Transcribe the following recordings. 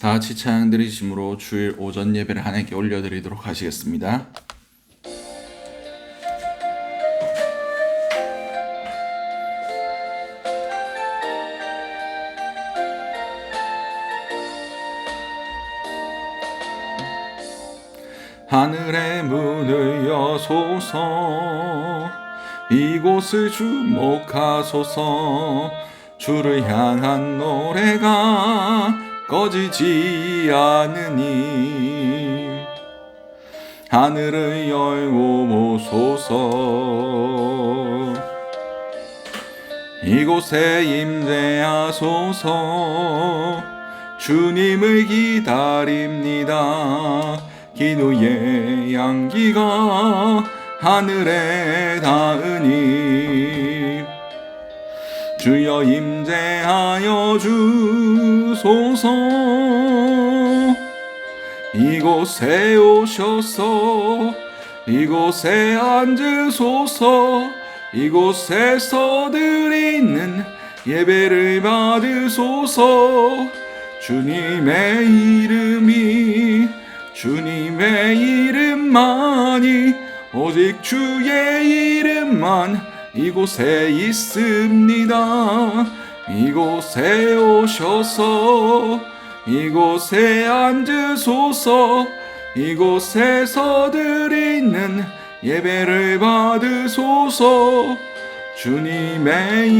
다 같이 찬양 드리심으로 주일 오전 예배를 하나님께 올려드리도록 하시겠습니다. 하늘의 문을 여소서, 이곳을 주목하소서. 주를 향한 노래가 꺼지지 않으니 하늘을 열고 보소서. 이곳에 임재하소서. 주님을 기다립니다. 기도의 향기가 하늘에 닿으니 주여 임재하여 주소서. 이곳에 오셔서 이곳에 앉으소서. 이곳에서 드리는 예배를 받으소서. 주님의 이름만이, 오직 주의 이름만 이곳에 있습니다. 이곳에 오셔서 이곳에 앉으소서. 이곳에서 드리는 예배를 받으소서. 주님의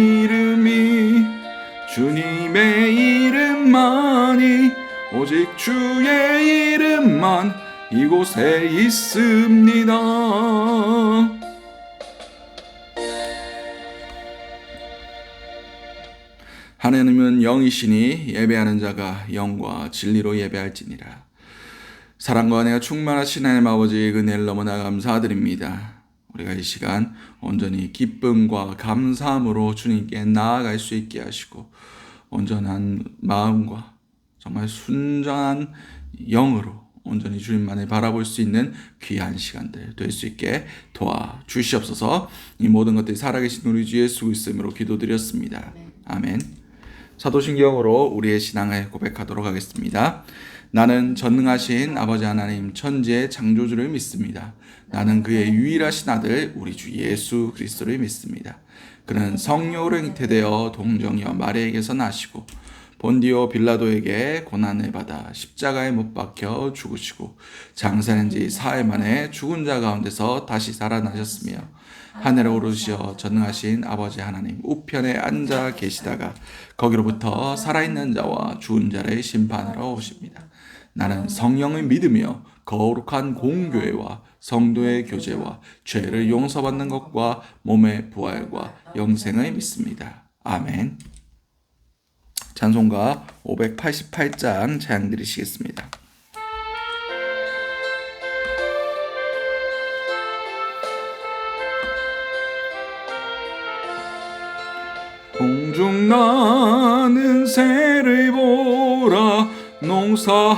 이름만이, 오직 주의 이름만 이곳에 있습니다. 하나님은 영이시니 예배하는 자가 영과 진리로 예배할지니라. 사랑과 은혜가 충만하신 하나님 아버지의 은혜를 너무나 감사드립니다. 우리가 이 시간 온전히 기쁨과 감사함으로 주님께 나아갈 수 있게 하시고, 온전한 마음과 정말 순전한 영으로 온전히 주님만을 바라볼 수 있는 귀한 시간들 될 수 있게 도와주시옵소서. 이 모든 것들이 살아계신 우리 주 예수 그리스도로 기도드렸습니다. 아멘. 사도신경으로 우리의 신앙을 고백하도록 하겠습니다. 나는 전능하신 아버지 하나님 천지의 창조주를 믿습니다. 나는 그의 유일하신 아들 우리 주 예수 그리스도를 믿습니다. 그는 성령으로 잉태되어 동정녀 마리아에게서 나시고 본디오 빌라도에게 고난을 받아 십자가에 못 박혀 죽으시고 장사한 지 사흘 만에 죽은 자 가운데서 다시 살아나셨으며 하늘에 오르시어 전능하신 아버지 하나님 우편에 앉아 계시다가 거기로부터 살아있는 자와 죽은 자를 심판하러 오십니다. 나는 성령을 믿으며 거룩한 공교회와 성도의 교제와 죄를 용서받는 것과 몸의 부활과 영생을 믿습니다. 아멘. 찬송가 588장 찬양 드리시겠습니다. 공중 나는 새를 보라. 농사하지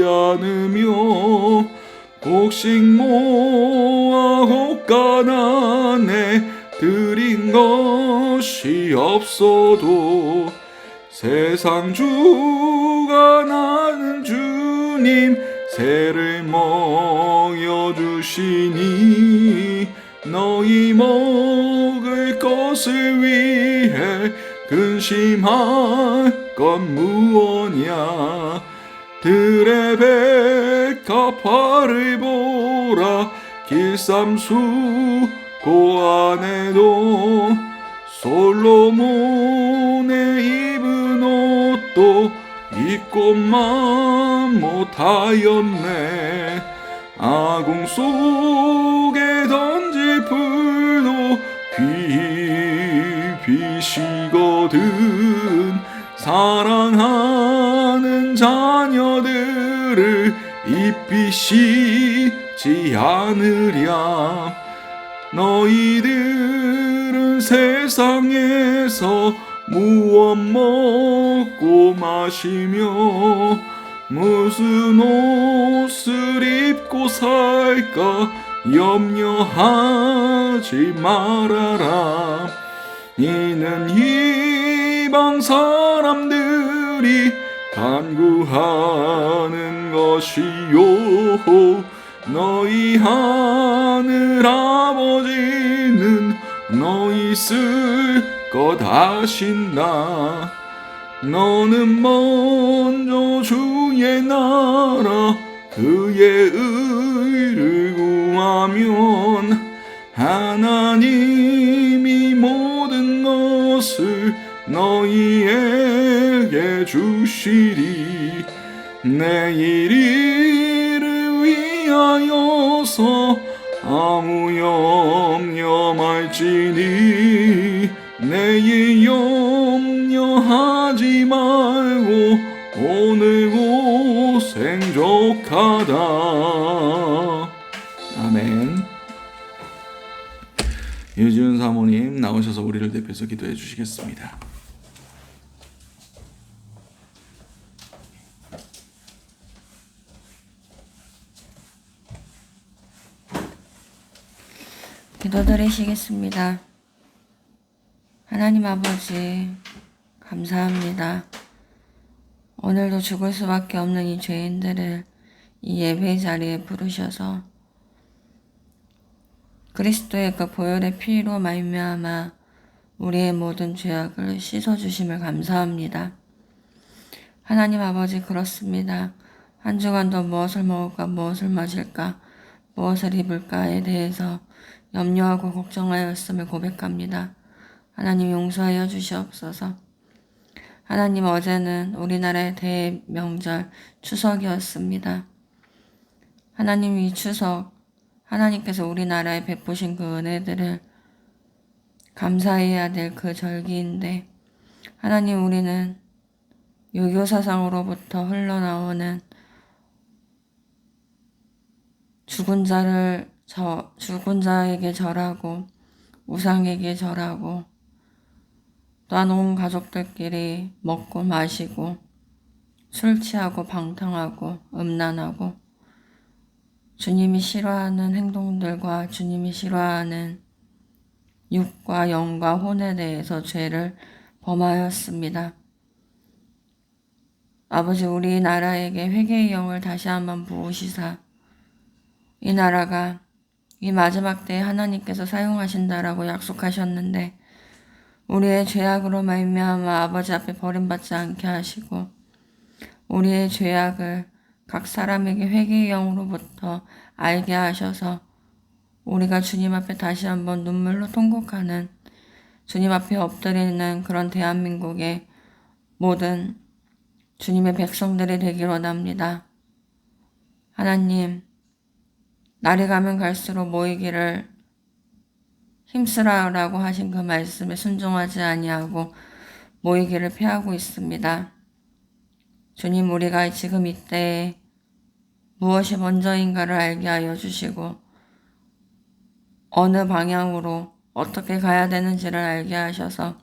않으며 곡식 모아 곡간안에 드린 것이 없어도 세상 주가 나는 주님 새를 먹여주시니 너희 먹을 것을 위해 근심할 건 무엇냐. 들의 백합화를 보라. 길쌈수 고안에도 솔로몬의 입은 옷도 입고만 못하였네. 아궁 속에 던질 풀도 비비시거든. 사랑하는 자녀들을 입히시지 않으랴. 너희들은 세상에서 무엇 먹고 마시며 무슨 옷을 입고 살까 염려하지 말아라. 이는 이방 사람들이 간구하는 것이요 너희 하늘 아버지는 너희 쓸 것 아신다. 너는 먼저 주의 나라 그의 의를 구하면 하나님이 모든 것을 너희에게 주시리. 내일 이를 위하여서 아무 염려 말지니 내일 염려하지 말고 오늘 고생 족하다. 아멘. 유지은 사모님 나오셔서 우리를 대표해서 기도해 주시겠습니다. 기도드리시겠습니다. 하나님 아버지 감사합니다. 오늘도 죽을 수밖에 없는 이 죄인들을 이 예배 자리에 부르셔서 그리스도의 그 보혈의 피로 말미암아 우리의 모든 죄악을 씻어주심을 감사합니다. 하나님 아버지 그렇습니다. 한 주간도 무엇을 먹을까 무엇을 마실까 무엇을 입을까에 대해서 염려하고 걱정하였음을 고백합니다. 하나님 용서하여 주시옵소서. 하나님 어제는 우리나라의 대명절 추석이었습니다. 하나님 이 추석 하나님께서 우리나라에 베푸신 그 은혜들을 감사해야 될 그 절기인데 하나님 우리는 유교사상으로부터 흘러나오는 죽은 자에게 절하고 우상에게 절하고 또한 온 가족들끼리 먹고 마시고 술 취하고 방탕하고 음란하고 주님이 싫어하는 행동들과 주님이 싫어하는 육과 영과 혼에 대해서 죄를 범하였습니다. 아버지 우리나라에게 회개의 영을 다시 한번 부으시사 이 나라가 이 마지막 때에 하나님께서 사용하신다라고 약속하셨는데 우리의 죄악으로 말미암아 아버지 앞에 버림받지 않게 하시고 우리의 죄악을 각 사람에게 회개의 영으로부터 알게 하셔서 우리가 주님 앞에 다시 한번 눈물로 통곡하는 주님 앞에 엎드리는 그런 대한민국의 모든 주님의 백성들이 되길 원합니다. 하나님 날이 가면 갈수록 모이기를 힘쓰라라고 하신 그 말씀에 순종하지 아니하고 모이기를 피하고 있습니다. 주님 우리가 지금 이때에 무엇이 먼저인가를 알게 하여 주시고 어느 방향으로 어떻게 가야 되는지를 알게 하셔서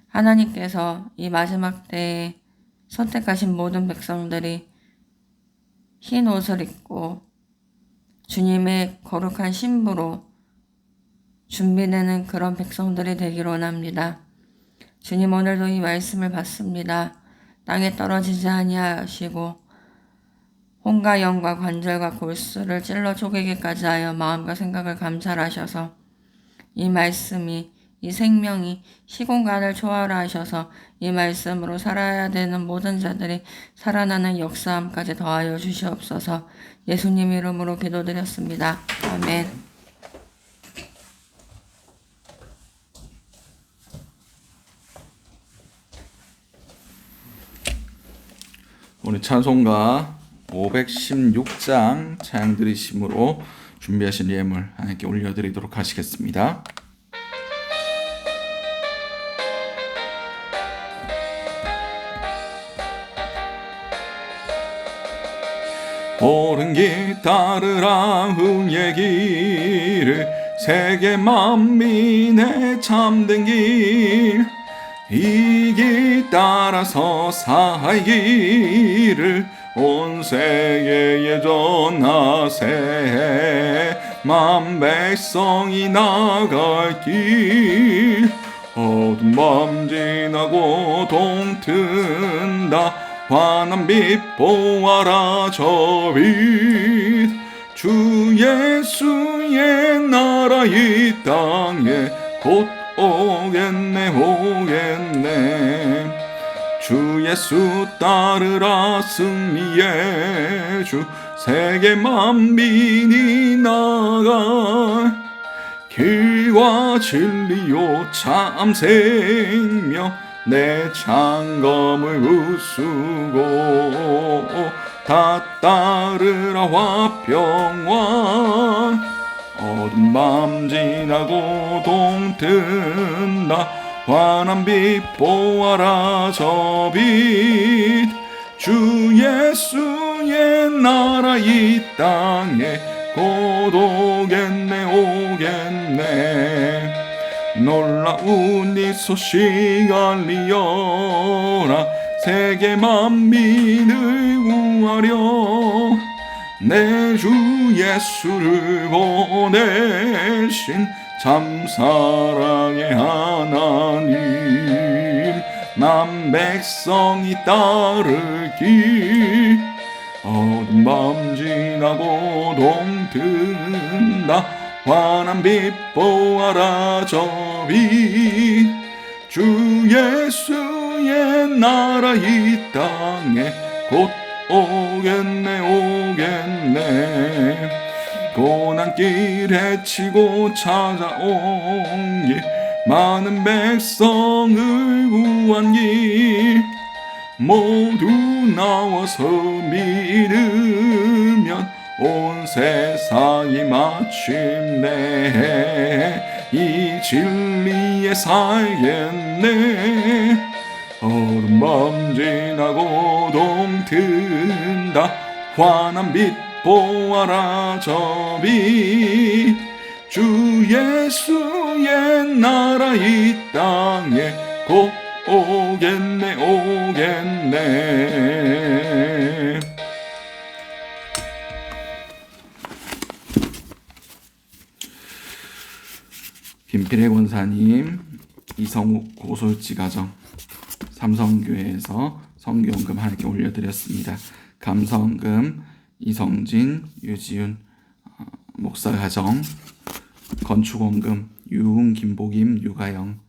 하나님께서 이 마지막 때에 선택하신 모든 백성들이 흰 옷을 입고 주님의 거룩한 신부로 준비되는 그런 백성들이 되기를 원합니다. 주님 오늘도 이 말씀을 받습니다. 땅에 떨어지지 아니하시고 혼과 영과 관절과 골수를 찔러 쪼개기까지 하여 마음과 생각을 감찰하셔서 이 말씀이 이 생명이 시공간을 초월하셔서 이 말씀으로 살아야 되는 모든 자들이 살아나는 역사함까지 더하여 주시옵소서. 예수님 이름으로 기도드렸습니다. 아멘. 오늘 찬송가 516장 찬양 드리심으로 준비하신 예물 하나님께 올려드리도록 하시겠습니다. 옳은 길 따르라 의의 길을 세계 만민의 참된 길 이 길 따라서 사의 길을 온 세계에 전하세 만 백성이 나갈 길 어두운 밤 지나고 동튼다 환한 빛 보아라 저 빛 주 예수의 나라 이 땅에 곧 오겠네 주 예수 따르라 승리의 주 세계 만민이 나가 길과 진리요 참 생명 내 창검을 부수고 다 따르라 화평왕 어두운 밤 지나고 동뜬다 환한 빛 보아라 저 빛 주 예수의 나라 이 땅에 곧 오겠네 놀라운 이 소식 알리어라 세계 만민을 구하려 내 주 예수를 보내신 참 사랑의 하나님 난 백성이 따를 길 어두운 밤 지나고 동뜬다 환한 빛 보아라 저 빛 주 예수의 나라 이 땅에 곧 오겠네 고난길 헤치고 찾아온 길 많은 백성을 구한 길 모두 나와서 믿으면 온 세상이 마침내 이 진리에 살겠네 어두운 밤 지나고 동튼다 환한 빛 보아라 저 빛 주 예수의 나라 이 땅에 곧 오겠네 김필혜 권사님 이성욱 고솔지 가정 삼성교회에서 성교원금 하나님께 올려드렸습니다. 감성금 이성진 유지윤 목사 가정 건축원금 유흥 김복임 유가영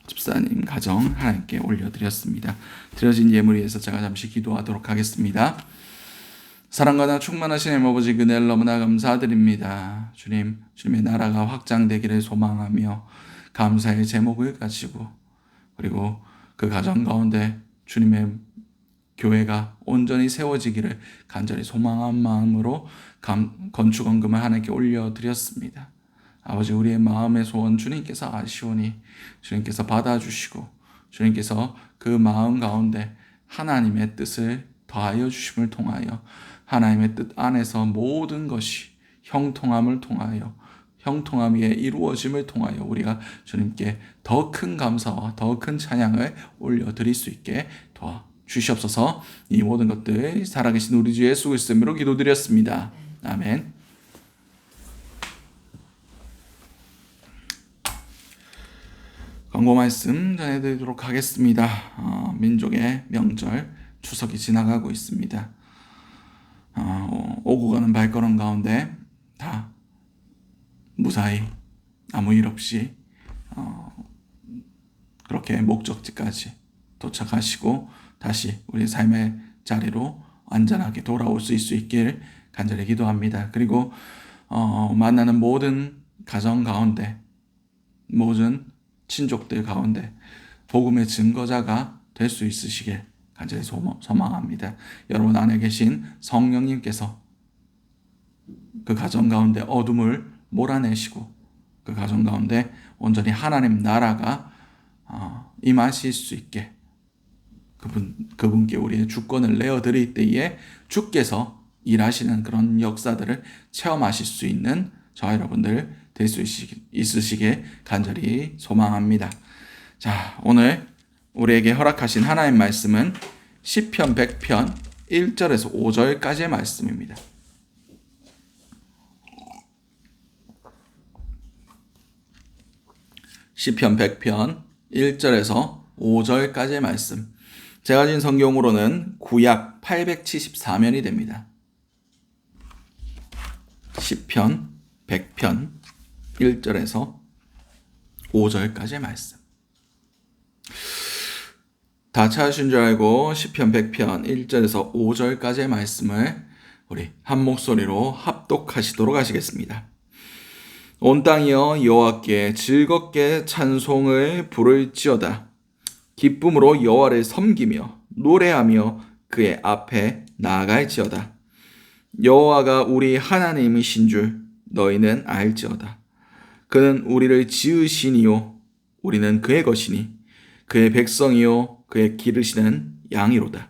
집사님 가정 하나님께 올려드렸습니다. 드려진 예물 위해서 제가 잠시 기도하도록 하겠습니다. 사랑과 나 충만하신 아버지 은혜를 너무나 감사드립니다. 주님의 나라가 확장되기를 소망하며 감사의 제목을 가지고 그리고 그 가정 가운데 주님의 교회가 온전히 세워지기를 간절히 소망한 마음으로 건축원금을 하나님께 올려드렸습니다. 아버지 우리의 마음의 소원 주님께서 아시오니 주님께서 받아주시고 주님께서 그 마음 가운데 하나님의 뜻을 더하여 주심을 통하여 하나님의 뜻 안에서 모든 것이 형통함을 통하여 형통함 위에 이루어짐을 통하여 우리가 주님께 더 큰 감사와 더 큰 찬양을 올려드릴 수 있게 도와주시옵소서. 이 모든 것들 살아계신 우리 주 예수 그리스도의 이름으로 기도드렸습니다. 아멘. 광고 말씀 전해드리도록 하겠습니다. 민족의 명절 추석이 지나가고 있습니다. 오고 가는 발걸음 가운데 다 무사히 아무 일 없이 그렇게 목적지까지 도착하시고 다시 우리 삶의 자리로 안전하게 돌아올 수 있길 간절히 기도합니다. 그리고 만나는 모든 가정 가운데 모든 친족들 가운데 복음의 증거자가 될 수 있으시길 간절히 소망합니다. 여러분 안에 계신 성령님께서 그 가정 가운데 어둠을 몰아내시고 그 가정 가운데 온전히 하나님 나라가 임하실 수 있게 그분께 우리의 주권을 내어드릴 때에 주께서 일하시는 그런 역사들을 체험하실 수 있는 저와 여러분들 될 수 있으시게 간절히 소망합니다. 자, 오늘 우리에게 허락하신 하나님 말씀은 시편 100편 1절에서 5절까지의 말씀입니다. 시편 100편 1절에서 5절까지의 말씀. 제가 가진 성경으로는 구약 874면이 됩니다. 시편 100편 1절에서 5절까지의 말씀. 다 찾으신 줄 알고 시편 100편 1절에서 5절까지의 말씀을 우리 한 목소리로 합독하시도록 하시겠습니다. 온 땅이여 여호와께 즐겁게 찬송을 부를지어다. 기쁨으로 여호와를 섬기며 노래하며 그의 앞에 나아갈지어다. 여호와가 우리 하나님이신 줄 너희는 알지어다. 그는 우리를 지으시니요 우리는 그의 것이니 그의 백성이요 그의 기르시는 양이로다.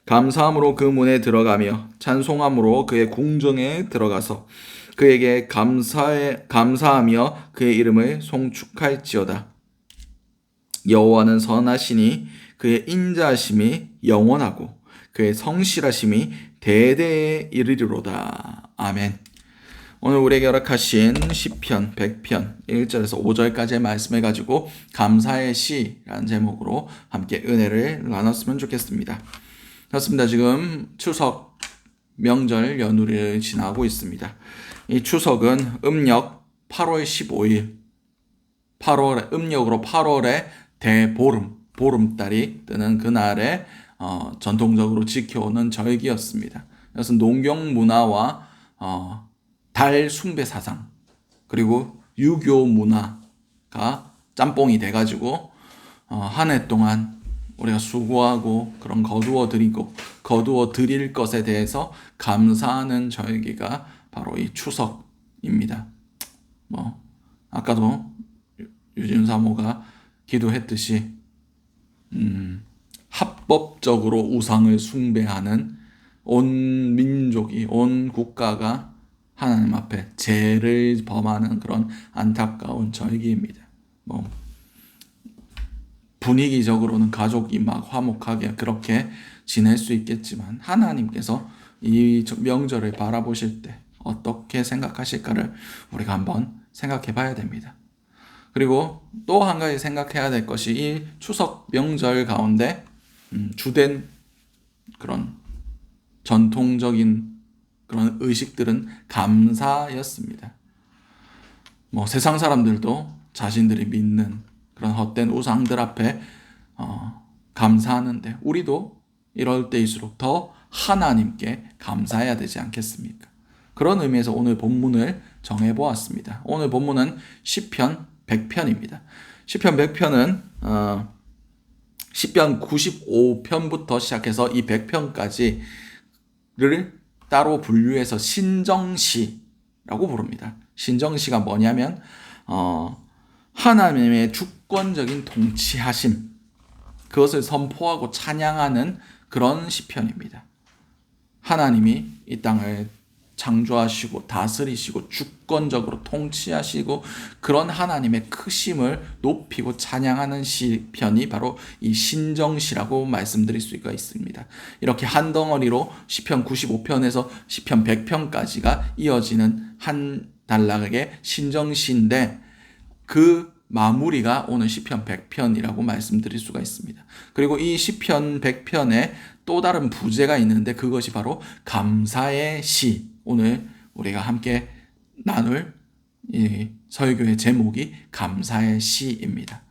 감사함으로 그 문에 들어가며 찬송함으로 그의 궁정에 들어가서 그에게 감사하며 그의 이름을 송축할지어다. 여호와는 선하시니 그의 인자하심이 영원하고 그의 성실하심이 대대에 이르리로다. 아멘. 오늘 우리에게 허락하신 시편 100편 1절에서 5절까지의 말씀을 가지고 감사의 시라는 제목으로 함께 은혜를 나눴으면 좋겠습니다. 그렇습니다. 지금 추석 명절 연휴를 지나고 있습니다. 이 추석은 음력 8월 15일, 음력으로 8월에 대보름, 보름달이 뜨는 그날에 전통적으로 지켜오는 절기였습니다. 그래서 농경 문화와 달 숭배 사상 그리고 유교 문화가 짬뽕이 돼가지고 한 해 동안 우리가 수고하고 그런 거두어 드릴 것에 대해서 감사하는 절기가 바로 이 추석입니다. 아까도 유진 사모가 기도했듯이 합법적으로 우상을 숭배하는 온 민족이, 온 국가가 하나님 앞에 죄를 범하는 그런 안타까운 절기입니다. 분위기적으로는 가족이 막 화목하게 그렇게 지낼 수 있겠지만 하나님께서 이 명절을 바라보실 때 어떻게 생각하실까를 우리가 한번 생각해 봐야 됩니다. 그리고 또 한 가지 생각해야 될 것이 이 추석 명절 가운데 주된 그런 전통적인 그런 의식들은 감사였습니다. 세상 사람들도 자신들이 믿는 그런 헛된 우상들 앞에 감사하는데 우리도 이럴 때일수록 더 하나님께 감사해야 되지 않겠습니까? 그런 의미에서 오늘 본문을 정해보았습니다. 오늘 본문은 시편 100편입니다. 시편 100편은 시편 95편부터 시작해서 이 100편까지를 따로 분류해서 신정시라고 부릅니다. 신정시가 뭐냐면 하나님의 주권적인 통치하심, 그것을 선포하고 찬양하는 그런 시편입니다. 하나님이 이 땅을 창조하시고 다스리시고 주권적으로 통치하시고 그런 하나님의 크심을 높이고 찬양하는 시편이 바로 이 신정시라고 말씀드릴 수가 있습니다. 이렇게 한 덩어리로 시편 95편에서 시편 100편까지가 이어지는 한 단락의 신정시인데 그 마무리가 오늘 시편 100편이라고 말씀드릴 수가 있습니다. 그리고 이 시편 100편에 또 다른 부제가 있는데 그것이 바로 감사의 시. 오늘 우리가 함께 나눌 이 설교의 제목이 감사의 시입니다.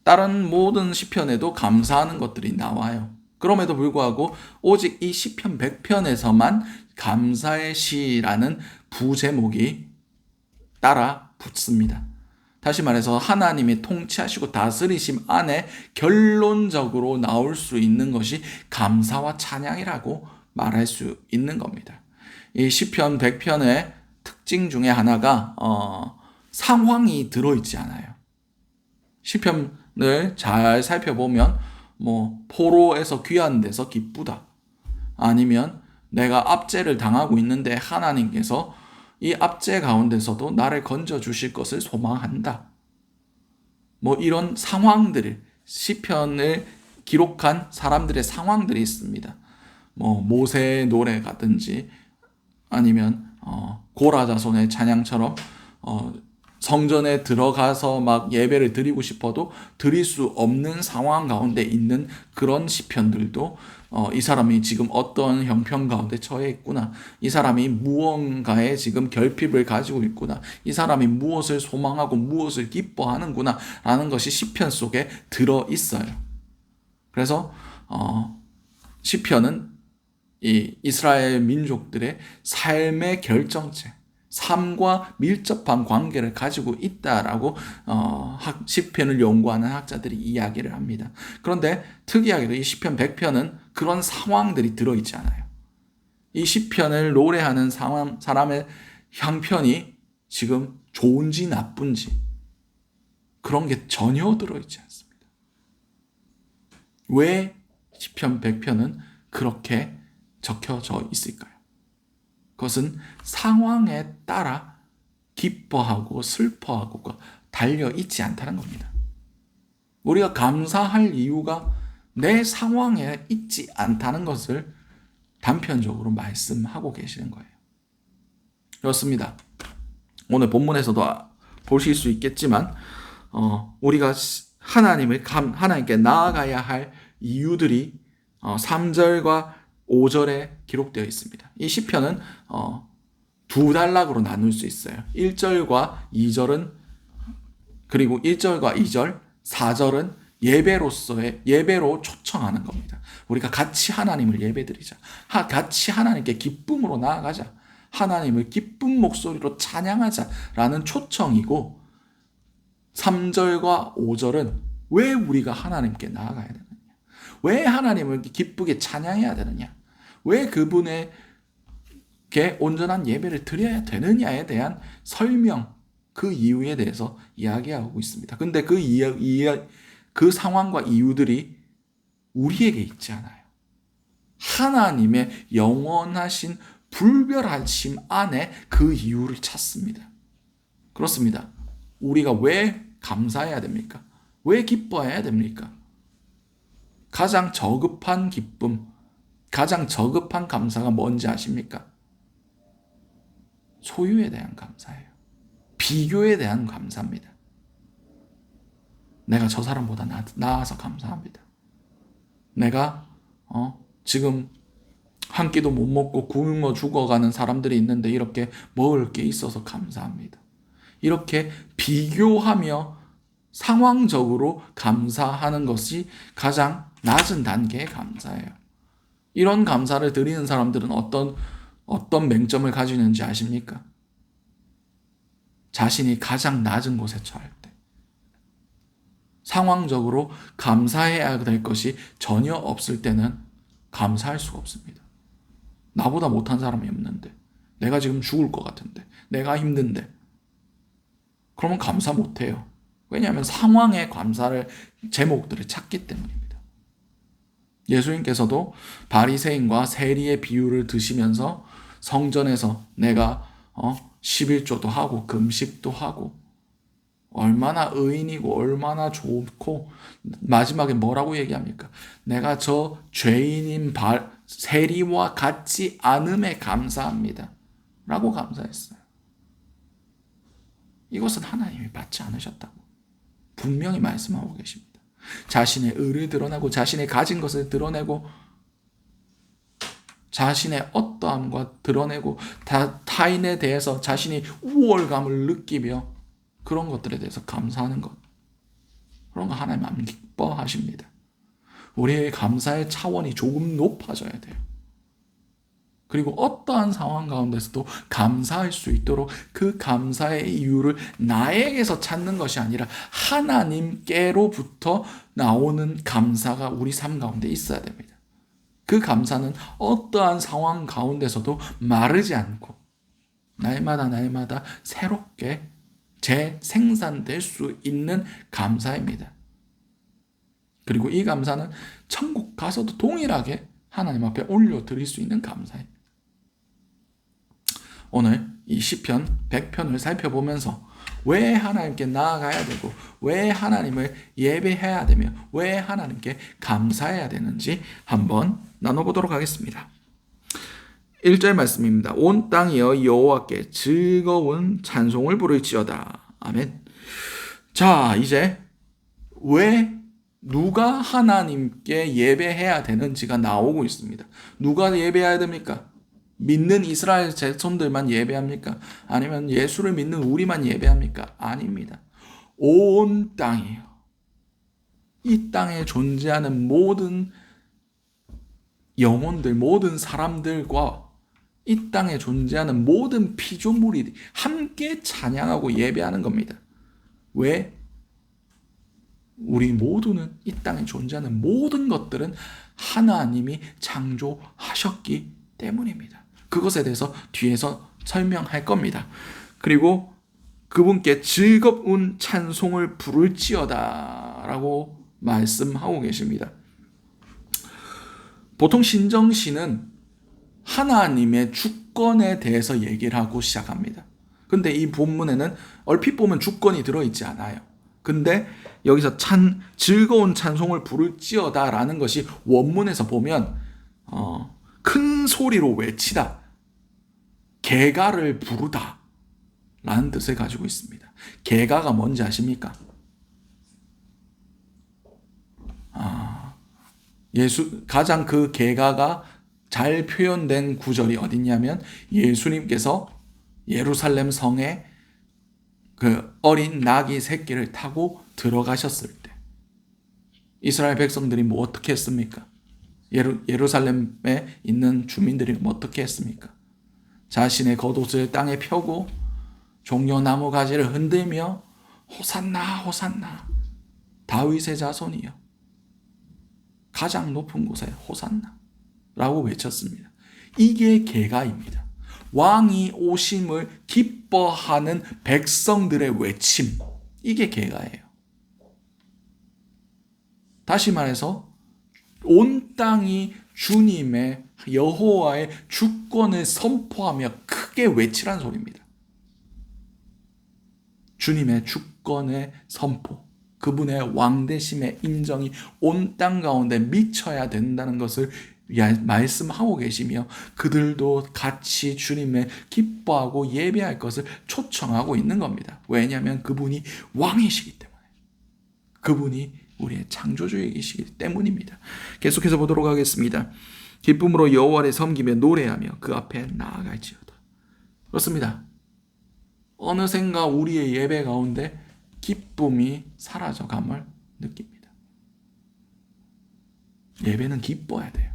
다른 모든 시편에도 감사하는 것들이 나와요. 그럼에도 불구하고 오직 이 시편 100편에서만 감사의 시라는 부제목이 따라 붙습니다. 다시 말해서 하나님이 통치하시고 다스리심 안에 결론적으로 나올 수 있는 것이 감사와 찬양이라고 말할 수 있는 겁니다. 이 시편 100편의 특징 중에 하나가 상황이 들어있지 않아요. 시편을 잘 살펴보면 포로에서 귀한 데서 기쁘다. 아니면 내가 압제를 당하고 있는데 하나님께서 이 압제 가운데서도 나를 건져 주실 것을 소망한다. 이런 상황들을 시편을 기록한 사람들의 상황들이 있습니다. 모세의 노래 같든지 아니면 고라 자손의 찬양처럼 성전에 들어가서 막 예배를 드리고 싶어도 드릴 수 없는 상황 가운데 있는 그런 시편들도 이 사람이 지금 어떤 형편 가운데 처해 있구나. 이 사람이 무언가에 지금 결핍을 가지고 있구나. 이 사람이 무엇을 소망하고 무엇을 기뻐하는구나 라는 것이 시편 속에 들어 있어요. 그래서 시편은 이 이스라엘 민족들의 삶의 결정체, 삶과 밀접한 관계를 가지고 있다라고 시편을 연구하는 학자들이 이야기를 합니다. 그런데 특이하게도 이 시편 100편은 그런 상황들이 들어있지 않아요. 이 시편을 노래하는 사람의 형편이 지금 좋은지 나쁜지 그런 게 전혀 들어있지 않습니다. 왜 시편 100편은 그렇게 적혀져 있을까요? 그것은 상황에 따라 기뻐하고 슬퍼하고가 달려 있지 않다는 겁니다. 우리가 감사할 이유가 내 상황에 있지 않다는 것을 단편적으로 말씀하고 계시는 거예요. 그렇습니다. 오늘 본문에서도 보실 수 있겠지만 우리가 하나님께 나아가야 할 이유들이 3절과 5절에 기록되어 있습니다. 이 시편은 두 단락으로 나눌 수 있어요. 1절과 2절은 그리고 1절과 2절, 4절은 예배로 초청하는 겁니다. 우리가 같이 하나님을 예배드리자. 같이 하나님께 기쁨으로 나아가자. 하나님을 기쁜 목소리로 찬양하자라는 초청이고 3절과 5절은 왜 우리가 하나님께 나아가야 되느냐? 왜 하나님을 기쁘게 찬양해야 되느냐? 왜 그분에게 온전한 예배를 드려야 되느냐에 대한 설명, 그 이유에 대해서 이야기하고 있습니다. 근데 그 상황과 이유들이 우리에게 있지 않아요. 하나님의 영원하신 불별하심 안에 그 이유를 찾습니다. 그렇습니다. 우리가 왜 감사해야 됩니까? 왜 기뻐해야 됩니까? 가장 저급한 기쁨, 가장 저급한 감사가 뭔지 아십니까? 소유에 대한 감사예요. 비교에 대한 감사입니다. 내가 저 사람보다 나아서 감사합니다. 내가 지금 한 끼도 못 먹고 굶어 죽어가는 사람들이 있는데 이렇게 먹을 게 있어서 감사합니다. 이렇게 비교하며 상황적으로 감사하는 것이 가장 낮은 단계의 감사예요. 이런 감사를 드리는 사람들은 어떤 맹점을 가지는지 아십니까? 자신이 가장 낮은 곳에 처할 때. 상황적으로 감사해야 될 것이 전혀 없을 때는 감사할 수가 없습니다. 나보다 못한 사람이 없는데, 내가 지금 죽을 것 같은데, 내가 힘든데, 그러면 감사 못해요. 왜냐하면 상황에 감사를 제목들을 찾기 때문입니다. 예수님께서도 바리새인과 세리의 비유를 드시면서 성전에서 내가 11조도 하고 금식도 하고 얼마나 의인이고 얼마나 좋고 마지막에 뭐라고 얘기합니까? 내가 저 죄인인 세리와 같지 않음에 감사합니다. 라고 감사했어요. 이것은 하나님이 받지 않으셨다고 분명히 말씀하고 계십니다. 자신의 의를 드러내고 자신의 가진 것을 드러내고 자신의 어떠함과 드러내고 타인에 대해서 자신이 우월감을 느끼며 그런 것들에 대해서 감사하는 것, 그런 거 하나님 안 기뻐하십니다. 우리의 감사의 차원이 조금 높아져야 돼요. 그리고 어떠한 상황 가운데서도 감사할 수 있도록 그 감사의 이유를 나에게서 찾는 것이 아니라 하나님께로부터 나오는 감사가 우리 삶 가운데 있어야 됩니다. 그 감사는 어떠한 상황 가운데서도 마르지 않고 날마다 새롭게 재생산될 수 있는 감사입니다. 그리고 이 감사는 천국 가서도 동일하게 하나님 앞에 올려드릴 수 있는 감사입니다. 오늘 이 시편 100편을 살펴보면서 왜 하나님께 나아가야 되고 왜 하나님을 예배해야 되며 왜 하나님께 감사해야 되는지 한번 나눠보도록 하겠습니다. 1절 말씀입니다. 온 땅이여 여호와께 즐거운 찬송을 부를지어다. 아멘. 자, 이제 왜 누가 하나님께 예배해야 되는지가 나오고 있습니다. 누가 예배해야 됩니까? 믿는 이스라엘 자손들만 예배합니까? 아니면 예수를 믿는 우리만 예배합니까? 아닙니다. 온 땅이에요. 이 땅에 존재하는 모든 영혼들, 모든 사람들과 이 땅에 존재하는 모든 피조물이 함께 찬양하고 예배하는 겁니다. 왜? 우리 모두는 이 땅에 존재하는 모든 것들은 하나님이 창조하셨기 때문입니다. 그것에 대해서 뒤에서 설명할 겁니다. 그리고 그분께 즐거운 찬송을 부를지어다 라고 말씀하고 계십니다. 보통 신정시는 하나님의 주권에 대해서 얘기를 하고 시작합니다. 근데 이 본문에는 얼핏 보면 주권이 들어있지 않아요. 근데 여기서 즐거운 찬송을 부를지어다 라는 것이 원문에서 보면 큰 소리로 외치다, 개가를 부르다 라는 뜻을 가지고 있습니다. 개가가 뭔지 아십니까? 가장 그 개가가 잘 표현된 구절이 어딨냐면 예수님께서 예루살렘 성에 그 어린 나귀 새끼를 타고 들어가셨을 때 이스라엘 백성들이 뭐 어떻게 했습니까? 예루살렘에 있는 주민들이 뭐 어떻게 했습니까? 자신의 겉옷을 땅에 펴고 종려나무 가지를 흔들며 호산나 호산나 다윗의 자손이여 가장 높은 곳에 호산나 라고 외쳤습니다. 이게 개가입니다. 왕이 오심을 기뻐하는 백성들의 외침, 이게 개가예요. 다시 말해서 온 땅이 주님의 여호와의 주권을 선포하며 크게 외치란 소리입니다. 주님의 주권의 선포, 그분의 왕되심의 인정이 온 땅 가운데 미쳐야 된다는 것을 말씀하고 계시며 그들도 같이 주님의 기뻐하고 예배할 것을 초청하고 있는 겁니다. 왜냐하면 그분이 왕이시기 때문에, 그분이 우리의 창조주이시기 때문입니다. 계속해서 보도록 하겠습니다. 기쁨으로 여호와를 섬기며 노래하며 그 앞에 나아갈지어다. 그렇습니다. 어느샌가 우리의 예배 가운데 기쁨이 사라져감을 느낍니다. 예배는 기뻐야 돼요.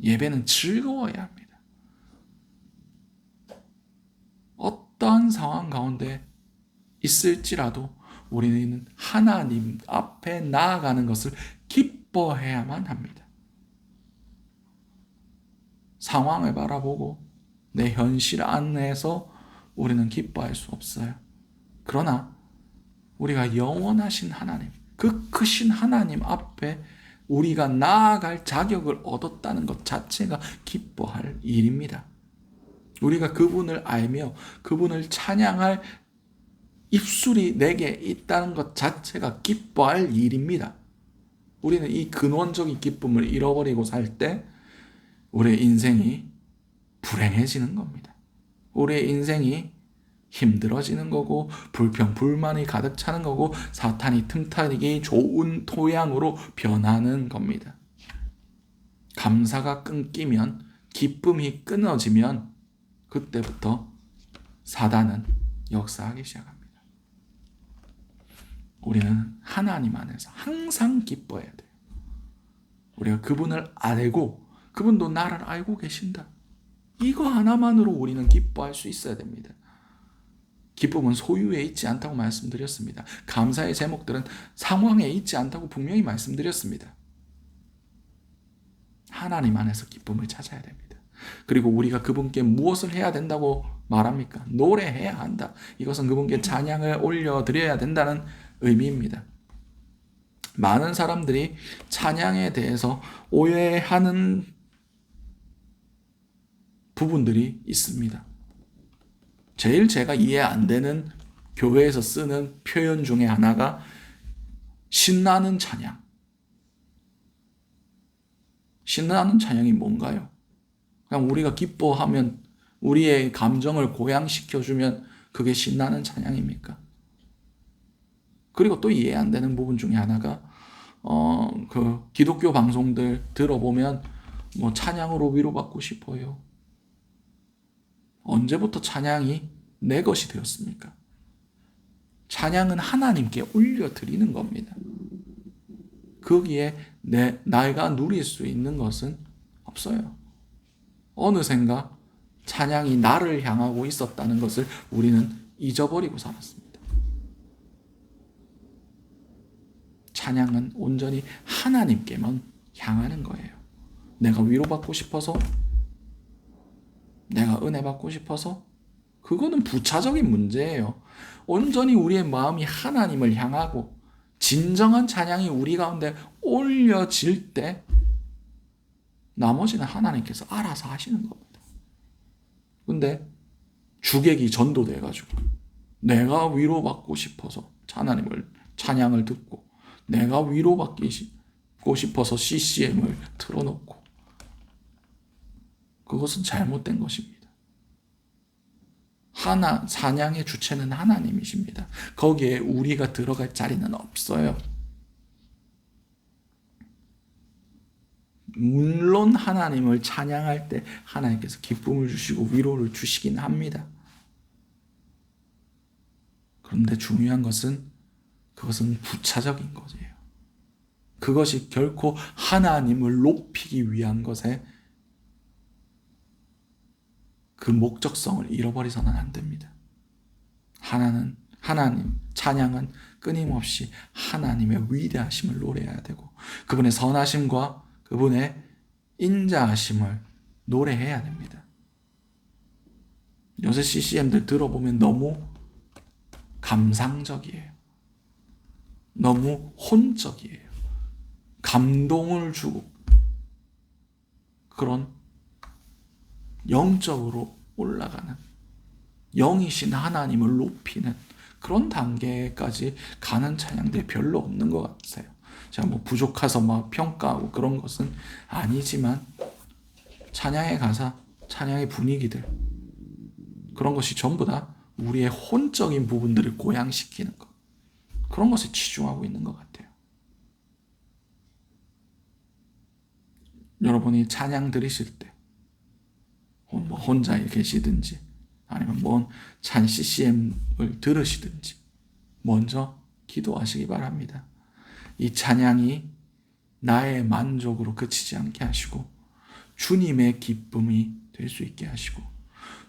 예배는 즐거워야 합니다. 어떠한 상황 가운데 있을지라도 우리는 하나님 앞에 나아가는 것을 기뻐해야만 합니다. 상황을 바라보고 내 현실 안에서 우리는 기뻐할 수 없어요. 그러나 우리가 영원하신 하나님, 그 크신 하나님 앞에 우리가 나아갈 자격을 얻었다는 것 자체가 기뻐할 일입니다. 우리가 그분을 알며 그분을 찬양할 입술이 내게 있다는 것 자체가 기뻐할 일입니다. 우리는 이 근원적인 기쁨을 잃어버리고 살 때 우리의 인생이 불행해지는 겁니다. 우리의 인생이 힘들어지는 거고 불평, 불만이 가득 차는 거고 사탄이 틈타기 좋은 토양으로 변하는 겁니다. 감사가 끊기면, 기쁨이 끊어지면 그때부터 사단은 역사하기 시작합니다. 우리는 하나님 안에서 항상 기뻐해야 돼요. 우리가 그분을 알고 그분도 나를 알고 계신다. 이거 하나만으로 우리는 기뻐할 수 있어야 됩니다. 기쁨은 소유에 있지 않다고 말씀드렸습니다. 감사의 제목들은 상황에 있지 않다고 분명히 말씀드렸습니다. 하나님 안에서 기쁨을 찾아야 됩니다. 그리고 우리가 그분께 무엇을 해야 된다고 말합니까? 노래해야 한다. 이것은 그분께 찬양을 올려드려야 된다는 의미입니다. 많은 사람들이 찬양에 대해서 오해하는 부분들이 있습니다. 제일 제가 이해 안 되는 교회에서 쓰는 표현 중에 하나가 신나는 찬양. 신나는 찬양이 뭔가요? 그냥 우리가 기뻐하면, 우리의 감정을 고양시켜주면 그게 신나는 찬양입니까? 그리고 또 이해 안 되는 부분 중에 하나가 그 기독교 방송들 들어보면 뭐 찬양으로 위로받고 싶어요. 언제부터 찬양이 내 것이 되었습니까? 찬양은 하나님께 올려드리는 겁니다. 거기에 내가 누릴 수 있는 것은 없어요. 어느샌가 찬양이 나를 향하고 있었다는 것을 우리는 잊어버리고 살았습니다. 찬양은 온전히 하나님께만 향하는 거예요. 내가 위로받고 싶어서, 내가 은혜 받고 싶어서, 그거는 부차적인 문제예요. 온전히 우리의 마음이 하나님을 향하고 진정한 찬양이 우리 가운데 올려질 때 나머지는 하나님께서 알아서 하시는 겁니다. 근데 주객이 전도돼가지고 내가 위로받고 싶어서 하나님을 찬양을 듣고, 내가 위로받고 싶어서 CCM을 틀어놓고, 그것은 잘못된 것입니다. 찬양의 주체는 하나님이십니다. 거기에 우리가 들어갈 자리는 없어요. 물론 하나님을 찬양할 때 하나님께서 기쁨을 주시고 위로를 주시긴 합니다. 그런데 중요한 것은 그것은 부차적인 거예요. 그것이 결코 하나님을 높이기 위한 것에 그 목적성을 잃어버리서는 안 됩니다. 하나님, 찬양은 끊임없이 하나님의 위대하심을 노래해야 되고, 그분의 선하심과 그분의 인자하심을 노래해야 됩니다. 요새 CCM들 들어보면 너무 감상적이에요. 너무 혼적이에요. 감동을 주고 그런 영적으로 올라가는, 영이신 하나님을 높이는 그런 단계까지 가는 찬양들이 별로 없는 것 같아요. 제가 뭐 부족해서 막 평가하고 그런 것은 아니지만, 찬양의 가사, 찬양의 분위기들, 그런 것이 전부 다 우리의 혼적인 부분들을 고양시키는 것, 그런 것에 치중하고 있는 것 같아요. 여러분이 찬양 들으실 때 뭐 혼자 계시든지 아니면 뭔 찬 CCM을 들으시든지 먼저 기도하시기 바랍니다. 이 찬양이 나의 만족으로 그치지 않게 하시고 주님의 기쁨이 될 수 있게 하시고,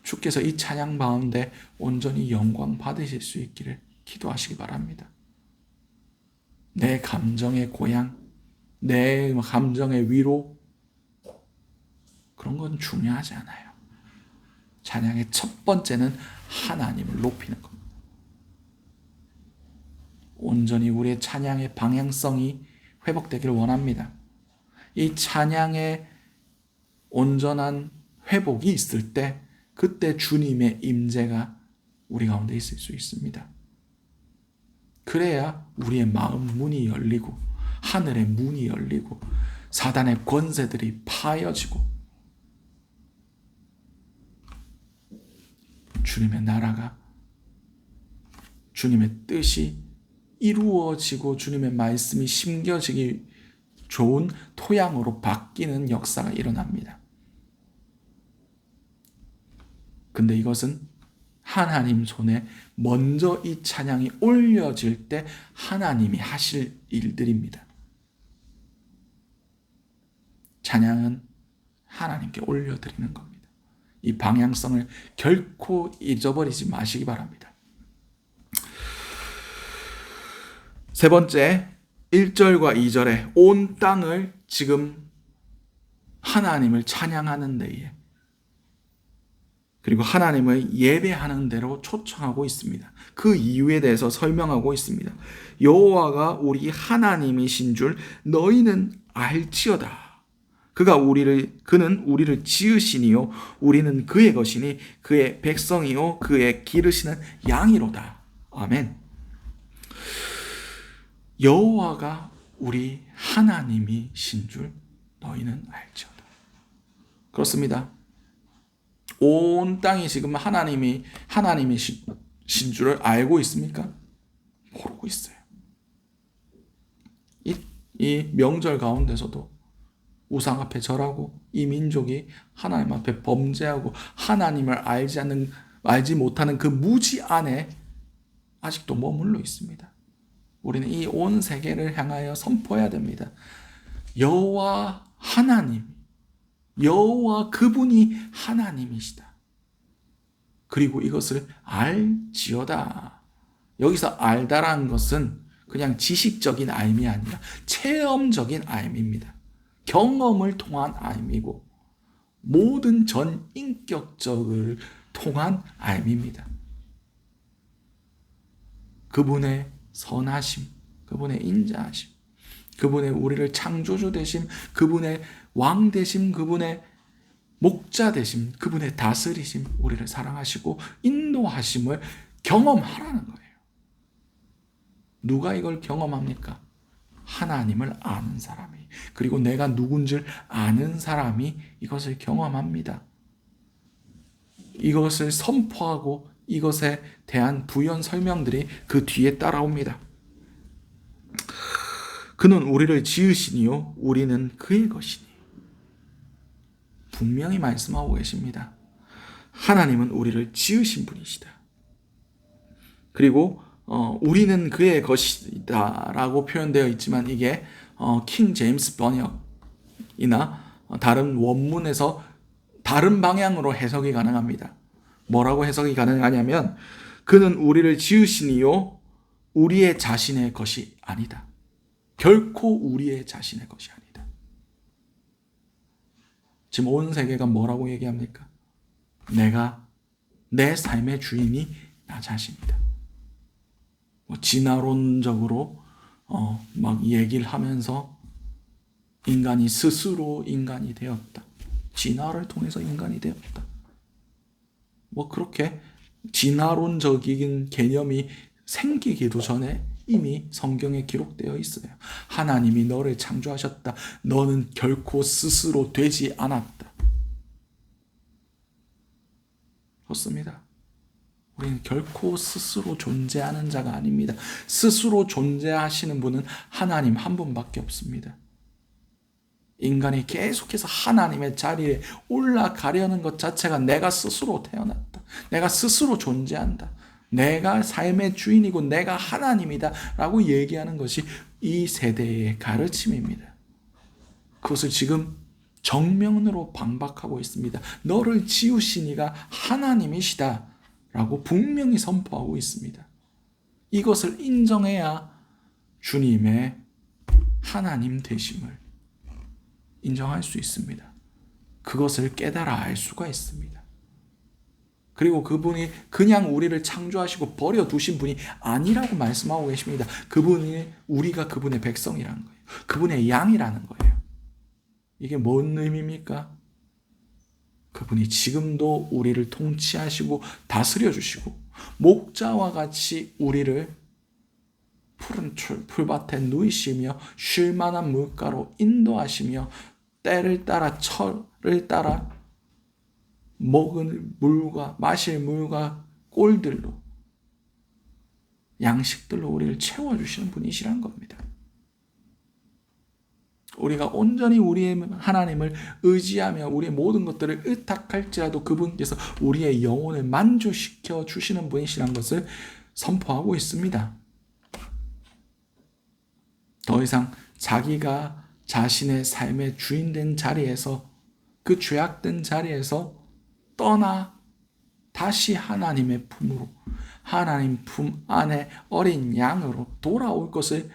주께서 이 찬양 가운데 온전히 영광 받으실 수 있기를 기도하시기 바랍니다. 내 감정의 고향, 내 감정의 위로, 그런 건 중요하지 않아요. 찬양의 첫 번째는 하나님을 높이는 겁니다. 온전히 우리의 찬양의 방향성이 회복되기를 원합니다. 이 찬양의 온전한 회복이 있을 때, 그때 주님의 임재가 우리 가운데 있을 수 있습니다. 그래야 우리의 마음 문이 열리고 하늘의 문이 열리고 사단의 권세들이 파여지고 주님의 나라가, 주님의 뜻이 이루어지고 주님의 말씀이 심겨지기 좋은 토양으로 바뀌는 역사가 일어납니다. 근데 이것은 하나님 손에 먼저 이 찬양이 올려질 때 하나님이 하실 일들입니다. 찬양은 하나님께 올려드리는 겁니다. 이 방향성을 결코 잊어버리지 마시기 바랍니다. 세 번째, 1절과 2절에 온 땅을 지금 하나님을 찬양하는 데에, 그리고 하나님을 예배하는 대로 초청하고 있습니다. 그 이유에 대해서 설명하고 있습니다. 여호와가 우리 하나님이신 줄 너희는 알지어다. 그는 우리를 지으시니요 우리는 그의 것이니 그의 백성이요 그의 기르시는 양이로다. 아멘. 여호와가 우리 하나님이신 줄 너희는 알지어다. 그렇습니다. 온 땅이 지금 하나님이신 줄을 알고 있습니까? 모르고 있어요. 이 명절 가운데서도 우상 앞에 절하고 이 민족이 하나님 앞에 범죄하고 하나님을 알지 못하는 그 무지 안에 아직도 머물러 있습니다. 우리는 이 온 세계를 향하여 선포해야 됩니다. 여호와 하나님, 여호와 그분이 하나님이시다. 그리고 이것을 알지어다. 여기서 알다라는 것은 그냥 지식적인 알미 아니라 체험적인 알미입니다. 경험을 통한 알미고 모든 전 인격적을 통한 알미입니다. 그분의 선하심, 그분의 인자하심, 그분의 우리를 창조주 되심, 그분의 왕 되심, 그분의 목자 되심, 그분의 다스리심, 우리를 사랑하시고 인도하심을 경험하라는 거예요. 누가 이걸 경험합니까? 하나님을 아는 사람이, 그리고 내가 누군지를 아는 사람이 이것을 경험합니다. 이것을 선포하고 이것에 대한 부연 설명들이 그 뒤에 따라옵니다. 그는 우리를 지으시니요 우리는 그의 것이니. 분명히 말씀하고 계십니다. 하나님은 우리를 지으신 분이시다. 그리고 우리는 그의 것이다 라고 표현되어 있지만 이게 킹 제임스 번역이나 다른 원문에서 다른 방향으로 해석이 가능합니다. 뭐라고 해석이 가능하냐면 그는 우리를 지으시니요 우리의 자신의 것이 아니다. 결코 우리의 자신의 것이 아니다. 지금 온 세계가 뭐라고 얘기합니까? 내 삶의 주인이 나 자신이다. 진화론적으로 막 얘기를 하면서 인간이 스스로 인간이 되었다. 진화를 통해서 인간이 되었다. 그렇게 진화론적인 개념이 생기기도 전에 이미 성경에 기록되어 있어요. 하나님이 너를 창조하셨다. 너는 결코 스스로 되지 않았다. 그렇습니다. 우리는 결코 스스로 존재하는 자가 아닙니다. 스스로 존재하시는 분은 하나님 한 분밖에 없습니다. 인간이 계속해서 하나님의 자리에 올라가려는 것 자체가 내가 스스로 태어났다. 내가 스스로 존재한다. 내가 삶의 주인이고 내가 하나님이다 라고 얘기하는 것이 이 세대의 가르침입니다. 그것을 지금 정면으로 반박하고 있습니다. 너를 지으신 이가 하나님이시다 라고 분명히 선포하고 있습니다. 이것을 인정해야 주님의 하나님 되심을 인정할 수 있습니다. 그것을 깨달아 알 수가 있습니다. 그리고 그분이 그냥 우리를 창조하시고 버려두신 분이 아니라고 말씀하고 계십니다. 우리가 그분의 백성이라는 거예요. 그분의 양이라는 거예요. 이게 뭔 의미입니까? 그분이 지금도 우리를 통치하시고 다스려 주시고 목자와 같이 우리를 푸른 풀밭에 누이시며 쉴 만한 물가로 인도하시며 때를 따라 철을 따라 먹을 물과 마실 물과 꼴들로 양식들로 우리를 채워주시는 분이시란 겁니다. 우리가 온전히 우리의 하나님을 의지하며 우리의 모든 것들을 의탁할지라도 그분께서 우리의 영혼을 만족시켜 주시는 분이시란 것을 선포하고 있습니다. 더 이상 자기가 자신의 삶의 주인된 자리에서 그 죄악된 자리에서 떠나 다시 하나님의 품으로 하나님 품 안에 어린 양으로 돌아올 것을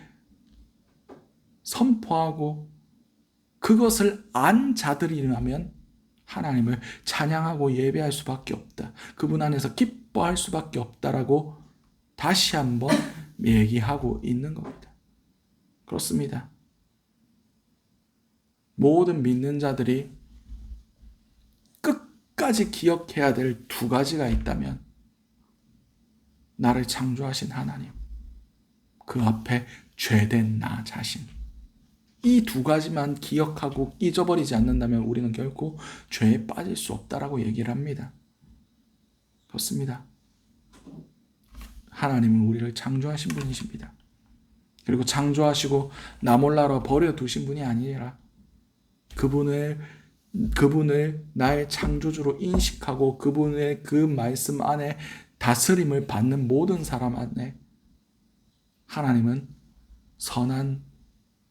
선포하고 그것을 안 자들이라면 하나님을 찬양하고 예배할 수밖에 없다. 그분 안에서 기뻐할 수밖에 없다라고 다시 한번 얘기하고 있는 겁니다. 그렇습니다. 모든 믿는 자들이 끝까지 기억해야 될 두 가지가 있다면 나를 창조하신 하나님, 그 앞에 죄된 나 자신, 이 두 가지만 기억하고 잊어버리지 않는다면 우리는 결코 죄에 빠질 수 없다라고 얘기를 합니다. 그렇습니다. 하나님은 우리를 창조하신 분이십니다. 그리고 창조하시고 나 몰라라 버려두신 분이 아니라 그분을 나의 창조주로 인식하고 그분의 그 말씀 안에 다스림을 받는 모든 사람 안에 하나님은 선한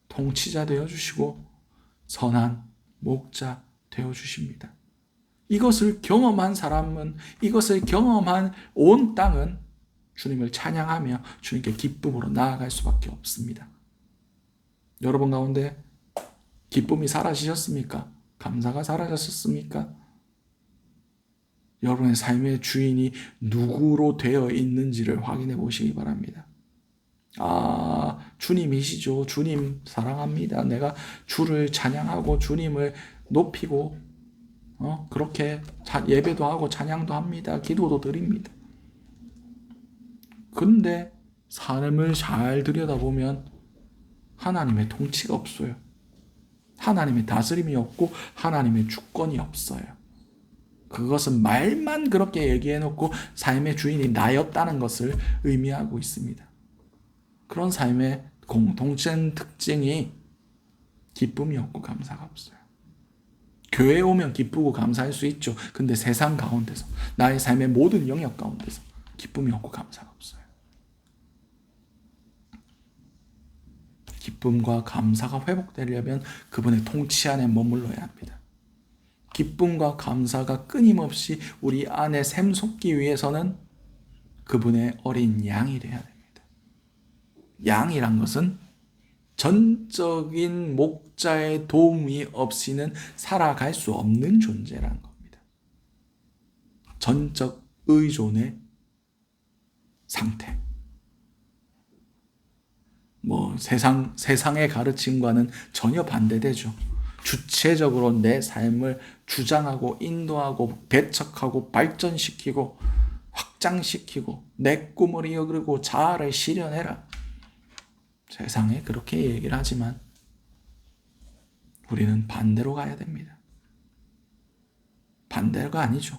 통치자 되어주시고 선한 목자 되어주십니다. 이것을 경험한 사람은, 이것을 경험한 온 땅은 주님을 찬양하며 주님께 기쁨으로 나아갈 수밖에 없습니다. 여러분 가운데 기쁨이 사라지셨습니까? 감사가 사라졌습니까? 여러분의 삶의 주인이 누구로 되어 있는지를 확인해 보시기 바랍니다. 주님이시죠. 주님 사랑합니다. 내가 주를 찬양하고 주님을 높이고 그렇게 예배도 하고 찬양도 합니다. 기도도 드립니다. 근데 삶을 잘 들여다보면 하나님의 통치가 없어요. 하나님의 다스림이 없고 하나님의 주권이 없어요. 그것은 말만 그렇게 얘기해놓고 삶의 주인이 나였다는 것을 의미하고 있습니다. 그런 삶의 공통된 특징이 기쁨이 없고 감사가 없어요. 교회에 오면 기쁘고 감사할 수 있죠. 근데 세상 가운데서, 나의 삶의 모든 영역 가운데서 기쁨이 없고 감사가 없어요. 기쁨과 감사가 회복되려면 그분의 통치 안에 머물러야 합니다. 기쁨과 감사가 끊임없이 우리 안에 샘솟기 위해서는 그분의 어린 양이 돼야 됩니다. 양이란 것은 전적인 목자의 도움이 없이는 살아갈 수 없는 존재라는 겁니다. 전적 의존의 상태. 세상의 가르침과는 전혀 반대되죠. 주체적으로 내 삶을 주장하고 인도하고 배척하고 발전시키고 확장시키고 내 꿈을 이루고 자아를 실현해라. 세상에 그렇게 얘기를 하지만 우리는 반대로 가야 됩니다. 반대가 아니죠.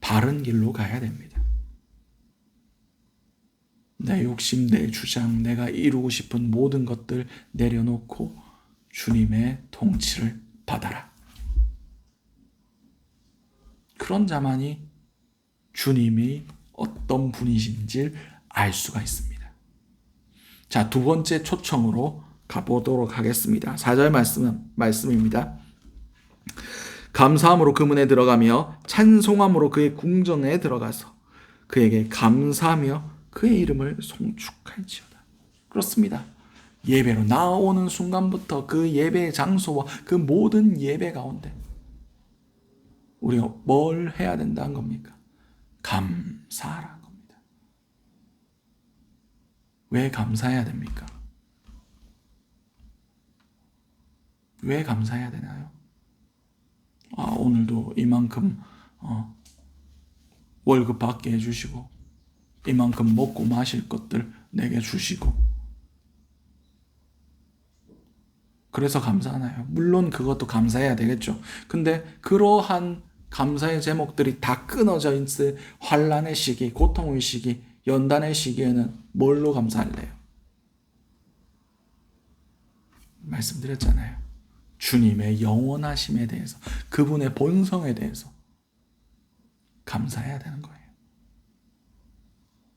바른 길로 가야 됩니다. 내 욕심, 내 주장, 내가 이루고 싶은 모든 것들 내려놓고 주님의 통치를 받아라. 그런 자만이 주님이 어떤 분이신지를 알 수가 있습니다. 자, 두 번째 초청으로 가보도록 하겠습니다. 4절 말씀입니다. 감사함으로 그 문에 들어가며 찬송함으로 그의 궁정에 들어가서 그에게 감사하며 그의 이름을 송축할지어다. 그렇습니다. 예배로 나오는 순간부터 그 예배의 장소와 그 모든 예배 가운데 우리가 뭘 해야 된다는 겁니까? 감사하라는 겁니다. 왜 감사해야 됩니까? 왜 감사해야 되나요? 오늘도 이만큼 월급 받게 해주시고 이만큼 먹고 마실 것들 내게 주시고 그래서 감사하나요? 물론 그것도 감사해야 되겠죠. 근데 그러한 감사의 제목들이 다 끊어져 있을 환난의 시기, 고통의 시기, 연단의 시기에는 뭘로 감사할래요? 말씀드렸잖아요. 주님의 영원하심에 대해서, 그분의 본성에 대해서 감사해야 되는 거예요.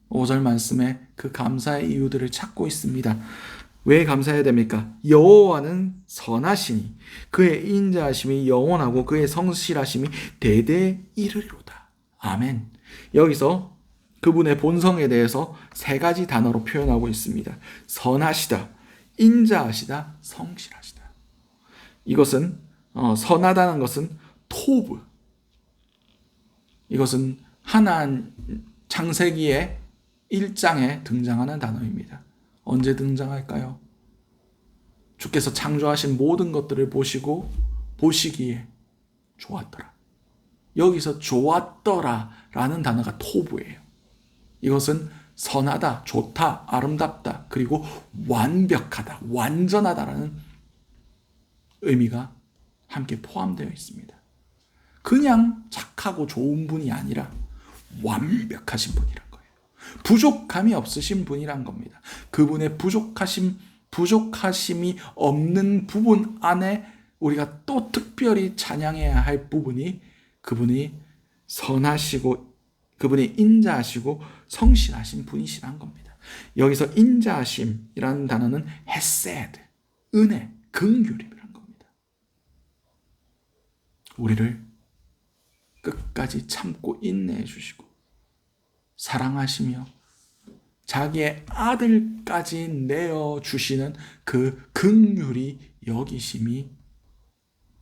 5절 말씀에 그 감사의 이유들을 찾고 있습니다. 왜 감사해야 됩니까? 여호와는 선하시니 그의 인자하심이 영원하고 그의 성실하심이 대대에 이르리로다. 아멘. 여기서 그분의 본성에 대해서 세 가지 단어로 표현하고 있습니다. 선하시다, 인자하시다, 성실하시다. 이것은 선하다는 것은 토브. 이것은 창세기의 1장에 등장하는 단어입니다. 언제 등장할까요? 주께서 창조하신 모든 것들을 보시기에 좋았더라. 여기서 좋았더라 라는 단어가 토브예요. 이것은 선하다, 좋다, 아름답다, 그리고 완벽하다, 완전하다라는 의미가 함께 포함되어 있습니다. 그냥 착하고 좋은 분이 아니라 완벽하신 분이란 거예요. 부족함이 없으신 분이란 겁니다. 그분의 부족하심이 없는 부분 안에 우리가 또 특별히 찬양해야 할 부분이 그분이 선하시고 그분이 인자하시고 성실하신 분이시란 겁니다. 여기서 인자하심이라는 단어는 헤세드, 은혜, 긍휼이란 겁니다. 우리를 끝까지 참고 인내해 주시고 사랑하시며 자기의 아들까지 내어주시는 그 긍휼이 여기심이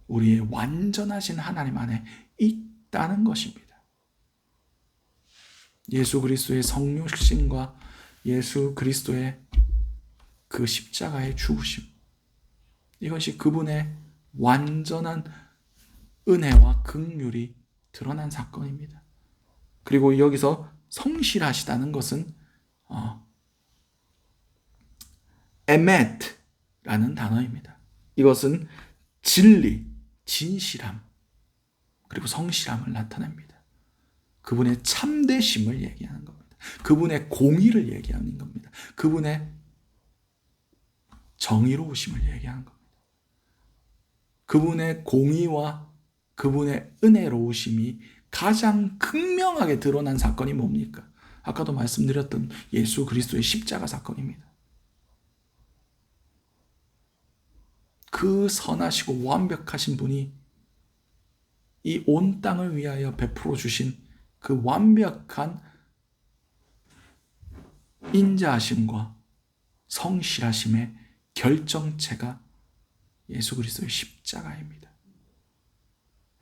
우리의 완전하신 하나님 안에 있다는 것입니다. 예수 그리스도의 성육신과 예수 그리스도의 그 십자가의 죽으심, 이것이 그분의 완전한 은혜와 긍휼이 드러난 사건입니다. 그리고 여기서 성실하시다는 것은 에메트라는 단어입니다. 이것은 진리, 진실함, 그리고 성실함을 나타냅니다. 그분의 참되심을 얘기하는 겁니다. 그분의 공의를 얘기하는 겁니다. 그분의 정의로우심을 얘기하는 겁니다. 그분의 공의와 그분의 은혜로우심이 가장 극명하게 드러난 사건이 뭡니까? 아까도 말씀드렸던 예수 그리스도의 십자가 사건입니다. 그 선하시고 완벽하신 분이 이 온 땅을 위하여 베풀어 주신 그 완벽한 인자하심과 성실하심의 결정체가 예수 그리스도의 십자가입니다.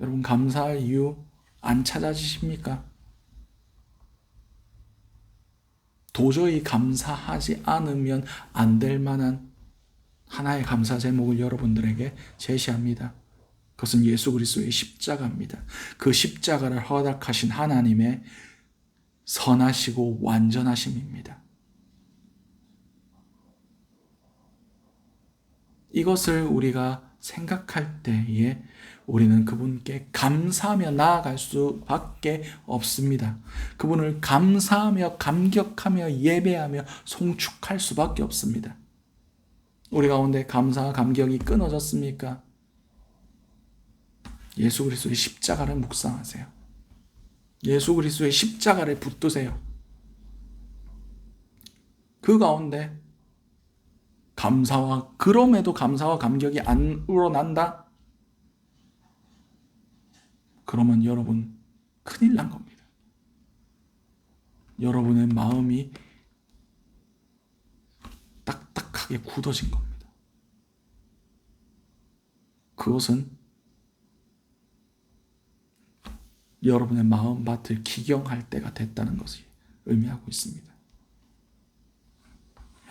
여러분, 감사할 이유 안 찾아지십니까? 도저히 감사하지 않으면 안 될 만한 하나의 감사 제목을 여러분들에게 제시합니다. 그것은 예수 그리스도의 십자가입니다. 그 십자가를 허락하신 하나님의 선하시고 완전하심입니다. 이것을 우리가 생각할 때에 우리는 그분께 감사하며 나아갈 수밖에 없습니다. 그분을 감사하며 감격하며 예배하며 송축할 수밖에 없습니다. 우리 가운데 감사와 감격이 끊어졌습니까? 예수 그리스도의 십자가를 묵상하세요. 예수 그리스도의 십자가를 붙드세요. 그 가운데 그럼에도 감사와 감격이 안 우러난다? 그러면 여러분 큰일 난 겁니다. 여러분의 마음이 딱딱하게 굳어진 겁니다. 그것은 여러분의 마음밭을 기경할 때가 됐다는 것을 의미하고 있습니다.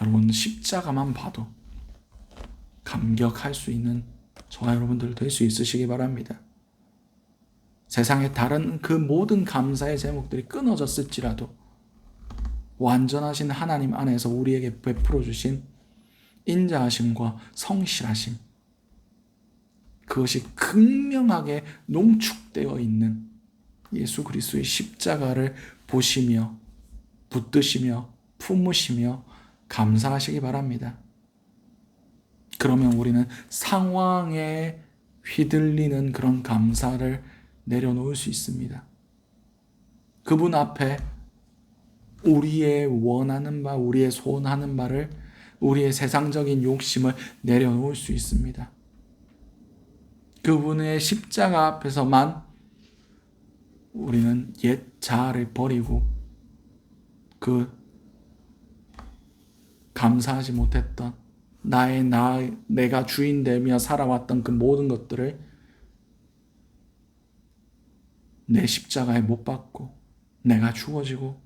여러분, 십자가만 봐도 감격할 수 있는 저와 여러분들 될 수 있으시기 바랍니다. 세상의 다른 그 모든 감사의 제목들이 끊어졌을지라도 완전하신 하나님 안에서 우리에게 베풀어 주신 인자하심과 성실하심, 그것이 극명하게 농축되어 있는 예수 그리스도의 십자가를 보시며 붙드시며 품으시며 감사하시기 바랍니다. 그러면 우리는 상황에 휘둘리는 그런 감사를 내려놓을 수 있습니다. 그분 앞에 우리의 원하는 바, 우리의 소원하는 바를, 우리의 세상적인 욕심을 내려놓을 수 있습니다. 그분의 십자가 앞에서만 우리는 옛 자아를 버리고 그 감사하지 못했던 내가 주인 되며 살아왔던 그 모든 것들을 내 십자가에 못 박고 내가 죽어지고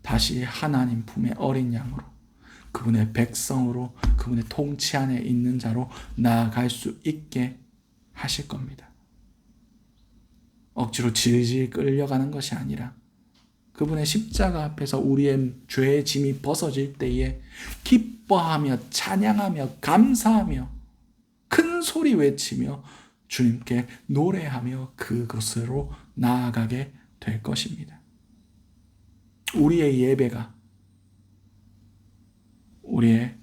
다시 하나님 품의 어린 양으로, 그분의 백성으로, 그분의 통치 안에 있는 자로 나아갈 수 있게 하실 겁니다. 억지로 질질 끌려가는 것이 아니라 그분의 십자가 앞에서 우리의 죄의 짐이 벗어질 때에 기뻐하며 찬양하며 감사하며 큰 소리 외치며 주님께 노래하며 그곳으로 나아가게 될 것입니다. 우리의 예배가, 우리의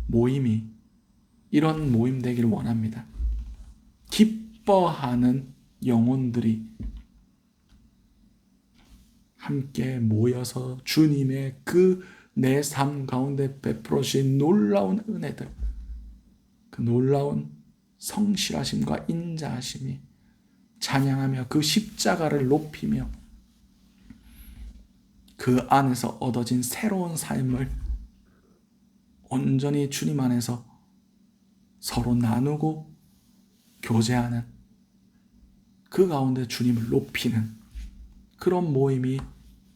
모임이 이런 모임 되기를 원합니다. 기뻐하는 영혼들이 함께 모여서 주님의 그 내 삶 가운데 베풀어 주신 놀라운 은혜들, 그 놀라운 성실하심과 인자하심이 찬양하며 그 십자가를 높이며 그 안에서 얻어진 새로운 삶을 온전히 주님 안에서 서로 나누고 교제하는, 그 가운데 주님을 높이는 그런 모임이,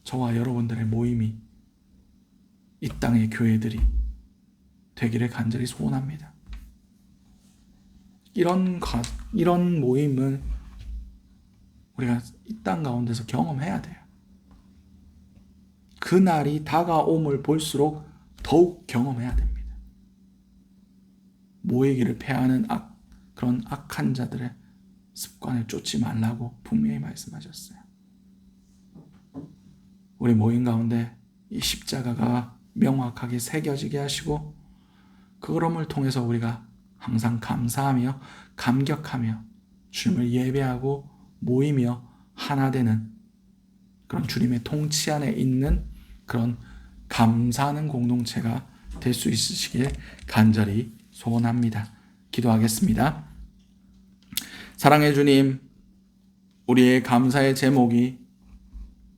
저와 여러분들의 모임이 이 땅의 교회들이 되기를 간절히 소원합니다. 이런 모임을 우리가 이 땅 가운데서 경험해야 돼요. 그날이 다가옴을 볼수록 더욱 경험해야 됩니다. 모이기를 패하는 그런 악한 자들의 습관을 쫓지 말라고 분명히 말씀하셨어요. 우리 모임 가운데 이 십자가가 명확하게 새겨지게 하시고, 그걸음을 통해서 우리가 항상 감사하며 감격하며 주님을 예배하고 모이며 하나 되는 그런 주님의 통치 안에 있는 그런 감사하는 공동체가 될 수 있으시길 간절히 소원합니다. 기도하겠습니다. 사랑의 주님, 우리의 감사의 제목이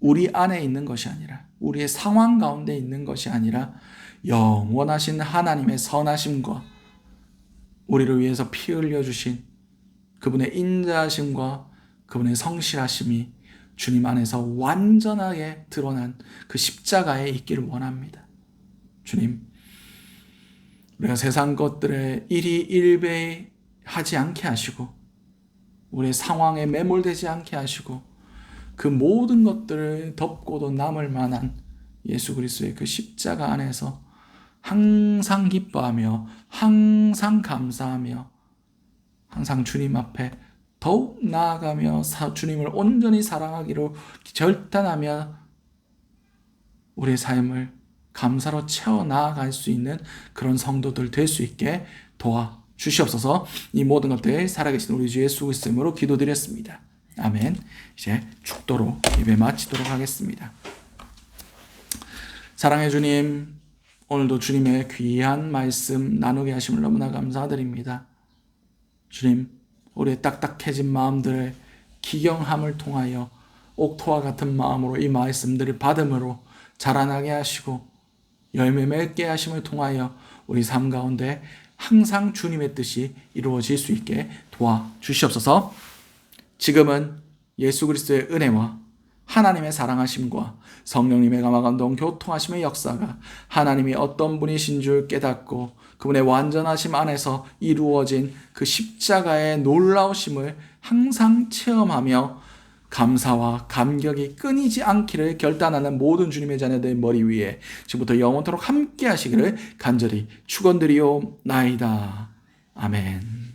우리 안에 있는 것이 아니라, 우리의 상황 가운데 있는 것이 아니라 영원하신 하나님의 선하심과 우리를 위해서 피 흘려주신 그분의 인자하심과 그분의 성실하심이 주님 안에서 완전하게 드러난 그 십자가에 있기를 원합니다. 주님, 우리가 세상 것들에 일희일비하지 않게 하시고, 우리의 상황에 매몰되지 않게 하시고, 그 모든 것들을 덮고도 남을 만한 예수 그리스도의 그 십자가 안에서 항상 기뻐하며 항상 감사하며 항상 주님 앞에 더욱 나아가며 주님을 온전히 사랑하기로 결단하며 우리의 삶을 감사로 채워 나아갈 수 있는 그런 성도들 될 수 있게 도와주시옵소서. 이 모든 것들 살아계신 우리 주 예수 그리스도의 이름으로 기도드렸습니다. 아멘. 이제 축도로 예배 마치도록 하겠습니다. 사랑의 주님, 오늘도 주님의 귀한 말씀 나누게 하심을 너무나 감사드립니다. 주님, 우리의 딱딱해진 마음들의 기경함을 통하여 옥토와 같은 마음으로 이 말씀들을 받음으로 자라나게 하시고 열매 맺게 하심을 통하여 우리 삶 가운데 항상 주님의 뜻이 이루어질 수 있게 도와주시옵소서. 지금은 예수 그리스도의 은혜와 하나님의 사랑하심과 성령님의 감화감동 교통하심의 역사가 하나님이 어떤 분이신 줄 깨닫고 그분의 완전하심 안에서 이루어진 그 십자가의 놀라우심을 항상 체험하며 감사와 감격이 끊이지 않기를 결단하는 모든 주님의 자녀들의 머리 위에 지금부터 영원토록 함께 하시기를 간절히 축원드리옵나이다. 아멘.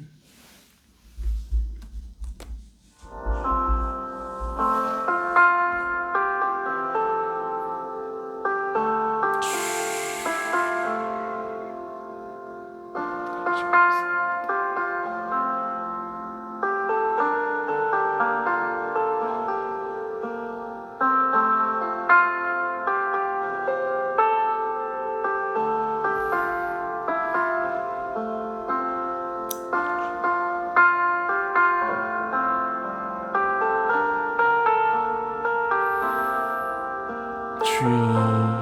주여